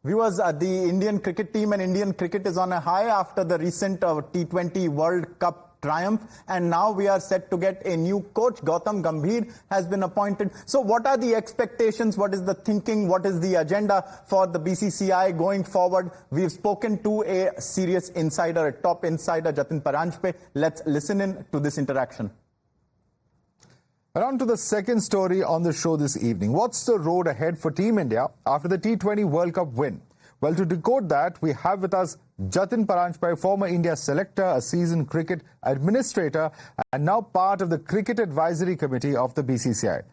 Viewers, the Indian cricket team and Indian cricket is on a high after the recent T20 World Cup triumph, and now we are set to get a new coach. Gautam Gambhir has been appointed. So what are the expectations? What is the thinking? What is the agenda for the BCCI going forward? We've spoken to a serious insider, a top insider, Jatin Paranjpe. Let's listen in to this interaction. And on to the second story on the show this evening. What's the road ahead for Team India after the T20 World Cup win? Well, to decode that, we have with us Jatin Paranjpe, former India selector, a seasoned cricket administrator, and now part of the Cricket Advisory Committee of the BCCI.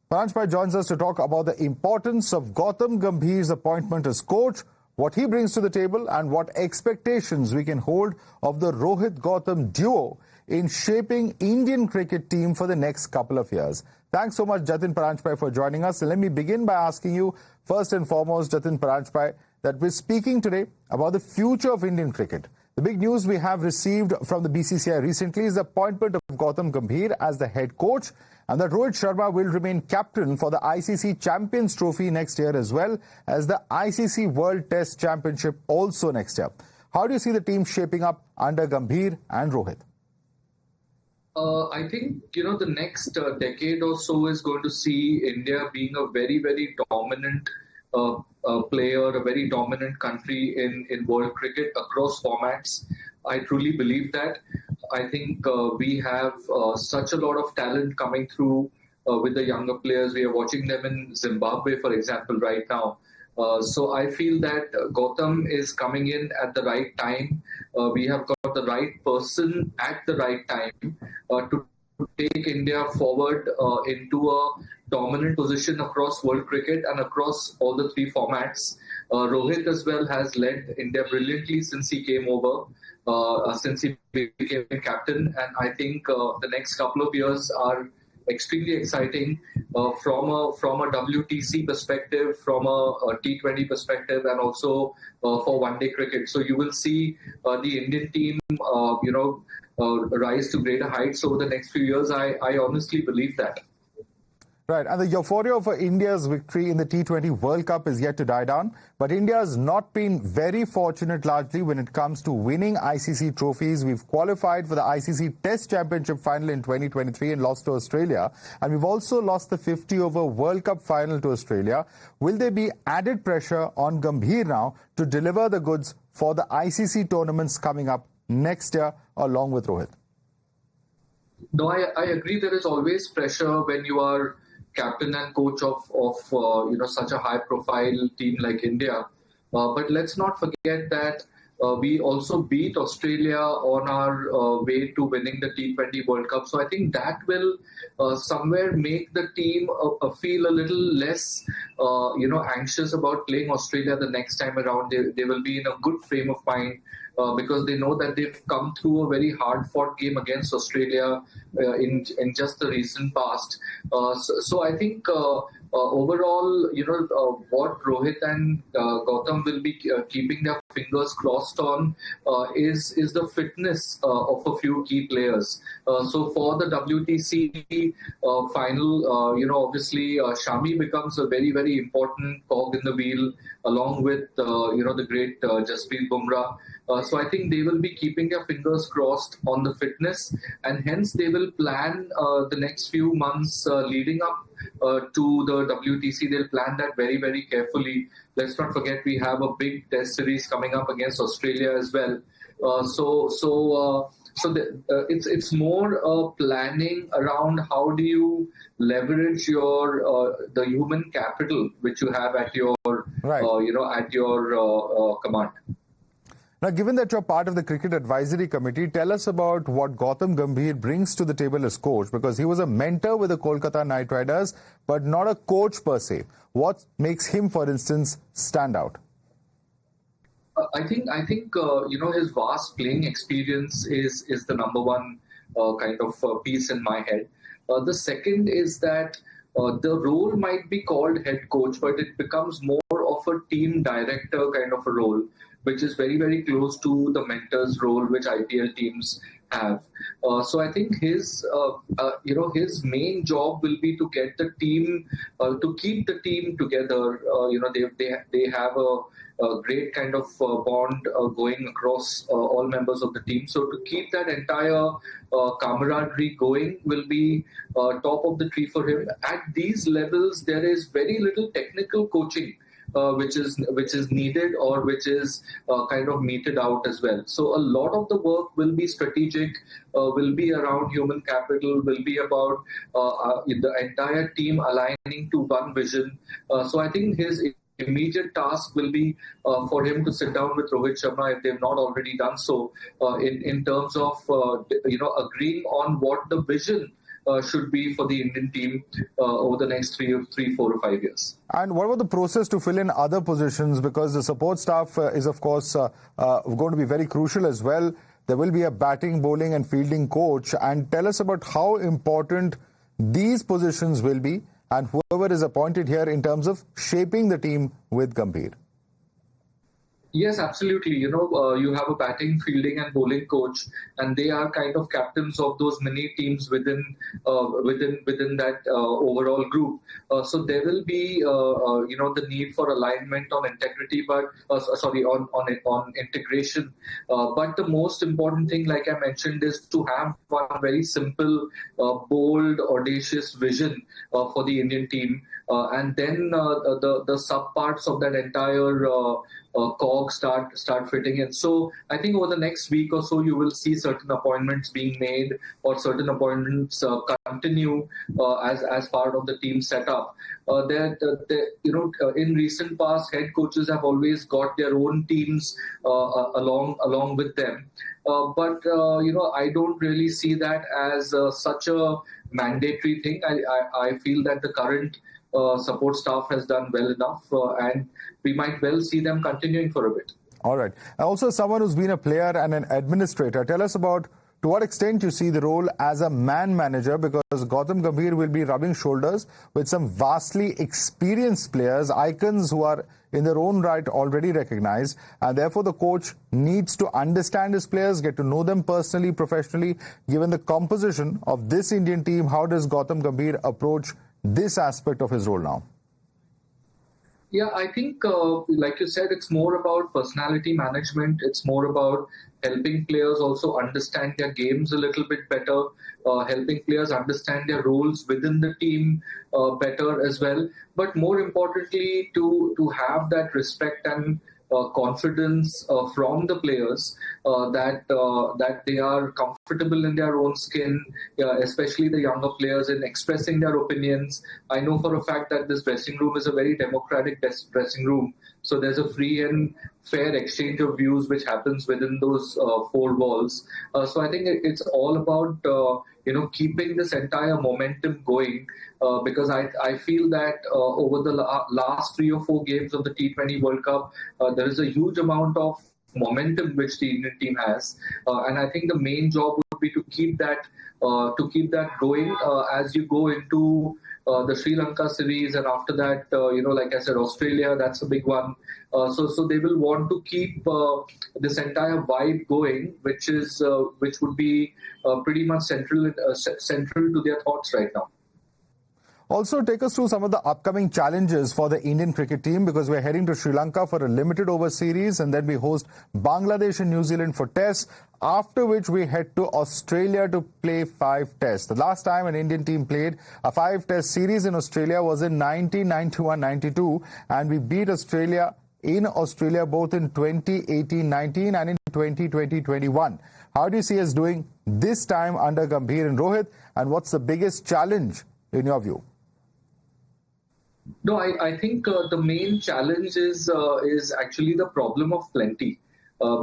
Paranjpe joins us to talk about the importance of Gautam Gambhir's appointment as coach, what he brings to the table, and what expectations we can hold of the Rohit-Gautam duo in shaping Indian cricket team for the next couple of years. Thanks so much, Jatin Paranjpe, for joining us. And let me begin by asking you, first and foremost, Jatin Paranjpe, that we're speaking today about the future of Indian cricket. The big news we have received from the BCCI recently is the appointment of Gautam Gambhir as the head coach, and that Rohit Sharma will remain captain for the ICC Champions Trophy next year, as well as the ICC World Test Championship also next year. How do you see the team shaping up under Gambhir and Rohit? I think, the next decade or so is going to see India being a very, very dominant player, a very dominant country in world cricket across formats. I truly believe that. I think we have such a lot of talent coming through with the younger players. We are watching them in Zimbabwe, for example, right now. So I feel that Gautam is coming in at the right time. We have got the right person at the right time to take India forward into a dominant position across world cricket and across all the three formats. Rohit as well has led India brilliantly since he came over, since he became captain. And I think the next couple of years are extremely exciting from a WTC perspective, from a T20 perspective, and also for one-day cricket. So you will see the Indian team, rise to greater heights over the next few years. I honestly believe that. Right, and the euphoria for India's victory in the T20 World Cup is yet to die down. But India has not been very fortunate largely when it comes to winning ICC trophies. We've qualified for the ICC Test Championship final in 2023 and lost to Australia. And we've also lost the 50-over World Cup final to Australia. Will there be added pressure on Gambhir now to deliver the goods for the ICC tournaments coming up next year along with Rohit? No, I agree. There is always pressure when you are captain and coach of such a high-profile team like India. But let's not forget that we also beat Australia on our way to winning the T20 World Cup. So I think that will somewhere make the team feel a little less, anxious about playing Australia the next time around. They will be in a good frame of mind because they know that they've come through a very hard-fought game against Australia in just the recent past. So I think overall, what Rohit and Gautam will be keeping their fingers crossed on is the fitness of a few key players. So for the WTC final, obviously Shami becomes a very, very important cog in the wheel, along with the great Jasprit Bumrah. So I think they will be keeping their fingers crossed on the fitness, and hence they will plan the next few months leading up to the WTC. They'll plan that very, very carefully. Let's not forget we have a big test series coming up against Australia as well. It's more planning around how do you leverage your the human capital which you have at your at your command. Now, given that you're part of the Cricket Advisory Committee, tell us about what Gautam Gambhir brings to the table as coach, because he was a mentor with the Kolkata Knight Riders, but not a coach per se. What makes him, for instance, stand out? I think his vast playing experience is the number one kind of piece in my head. The second is that the role might be called head coach, but it becomes more of a team director kind of a role, which is very, very close to the mentor's role which IPL teams have. So I think his main job will be to get the team, to keep the team together. They have a great kind of bond going across all members of the team. So to keep that entire camaraderie going will be top of the tree for him. At these levels, there is very little technical coaching which is needed or which is kind of meted out as well. So a lot of the work will be strategic, will be around human capital, will be about the entire team aligning to one vision. So I think his immediate task will be for him to sit down with Rohit Sharma, if they've not already done so, in terms of agreeing on what the vision should be for the Indian team over the next 3, 4 or 5 years. And what about the process to fill in other positions? Because the support staff is, of course, going to be very crucial as well. There will be a batting, bowling and fielding coach. And tell us about how important these positions will be and whoever is appointed here in terms of shaping the team with Gambhir. Yes, absolutely. You have a batting, fielding, and bowling coach, and they are kind of captains of those mini teams within that overall group. So there will be, the need for alignment on integrity, but on integration. But the most important thing, like I mentioned, is to have one very simple, bold, audacious vision for the Indian team, and then the sub parts of that entire cog start fitting in. So I think over the next week or so, you will see certain appointments being made or certain appointments continue as part of the team setup. In recent past, head coaches have always got their own teams along with them. But I don't really see that as such a mandatory thing. I feel that the current support staff has done well enough, and we might well see them continuing for a bit. All right. Also, someone who's been a player and an administrator, tell us about to what extent you see the role as a man manager, because Gautam Gambhir will be rubbing shoulders with some vastly experienced players, icons who are in their own right already recognized, and therefore the coach needs to understand his players, get to know them personally, professionally. Given the composition of this Indian team, how does Gautam Gambhir approach this aspect of his role now? Yeah, I think, like you said, it's more about personality management. It's more about helping players also understand their games a little bit better, helping players understand their roles within the team better as well. But more importantly, to have that respect and confidence from the players that they are comfortable in their own skin, especially the younger players, in expressing their opinions. I know for a fact that this dressing room is a very democratic dressing room. So there's a free and fair exchange of views which happens within those four walls. So I think it's all about keeping this entire momentum going, because I feel that over the last 3 or 4 games of the T20 World Cup, there is a huge amount of momentum which the Indian team has, and I think the main job would be to keep that going as you go into the Sri Lanka series, and after that, like I said, Australia, that's a big one. So they will want to keep this entire vibe going, which would be pretty much central to their thoughts right now. Also, take us through some of the upcoming challenges for the Indian cricket team, because we're heading to Sri Lanka for a limited over series, and then we host Bangladesh and New Zealand for tests, after which we head to Australia to play 5 tests. The last time an Indian team played a 5-test series in Australia was in 1991-92, and we beat Australia in Australia both in 2018-19 and in 2020-21. How do you see us doing this time under Gambhir and Rohit, and what's the biggest challenge in your view? No, I think the main challenge is actually the problem of plenty,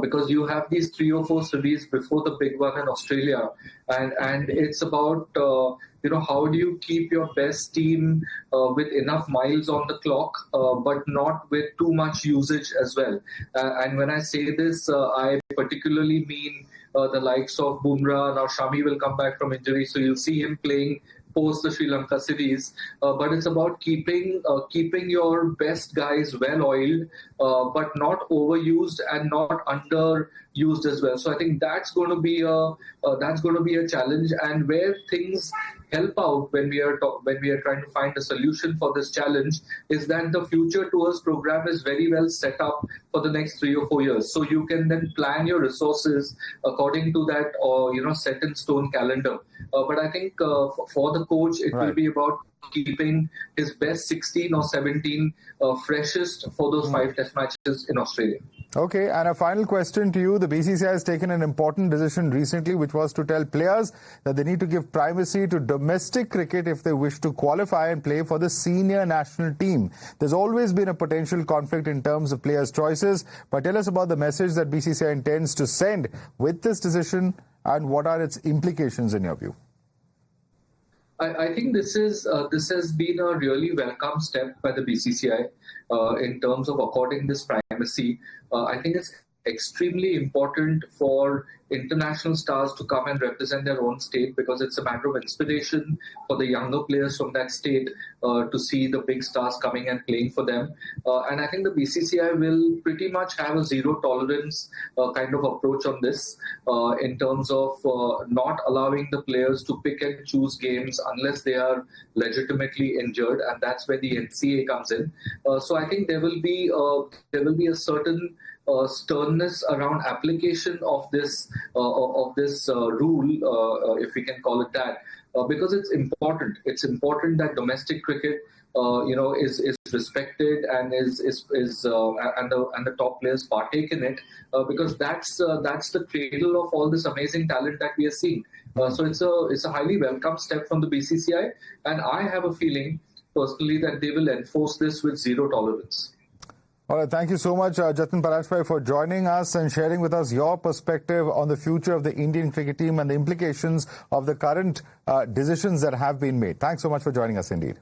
because you have these 3 or 4 series before the big one in Australia, and it's about how do you keep your best team with enough miles on the clock, but not with too much usage as well. And when I say this, I particularly mean the likes of Bumrah. Now Shami will come back from injury, so you'll see him playing post the Sri Lanka series, but it's about keeping your best guys well oiled, but not overused and not underused as well. So I think that's going to be a challenge, and where things help out when we are trying to find a solution for this challenge is that the Future Tours program is very well set up for the next 3 or 4 years. So you can then plan your resources according to that, set in stone calendar. But I think for the coach, it will be about keeping his best 16 or 17 freshest for those 5 test matches in Australia. Okay, and a final question to you. The BCCI has taken an important decision recently, which was to tell players that they need to give primacy to domestic cricket if they wish to qualify and play for the senior national team. There's always been a potential conflict in terms of players' choices, but tell us about the message that BCCI intends to send with this decision and what are its implications in your view? I think this has been a really welcome step by the BCCI in terms of according this primacy. I think it's extremely important for international stars to come and represent their own state, because it's a matter of inspiration for the younger players from that state to see the big stars coming and playing for them. And I think the BCCI will pretty much have a zero tolerance kind of approach on this in terms of not allowing the players to pick and choose games unless they are legitimately injured, and that's where the NCA comes in. So I think there will be a certain sternness around application of this rule, if we can call it that, because it's important. It's important that domestic cricket, is respected and is and the top players partake in it, because that's the cradle of all this amazing talent that we are seeing. So it's a highly welcome step from the BCCI, and I have a feeling personally that they will enforce this with zero tolerance. All right, thank you so much, Jatin Paranjpe, for joining us and sharing with us your perspective on the future of the Indian cricket team and the implications of the current decisions that have been made. Thanks so much for joining us indeed.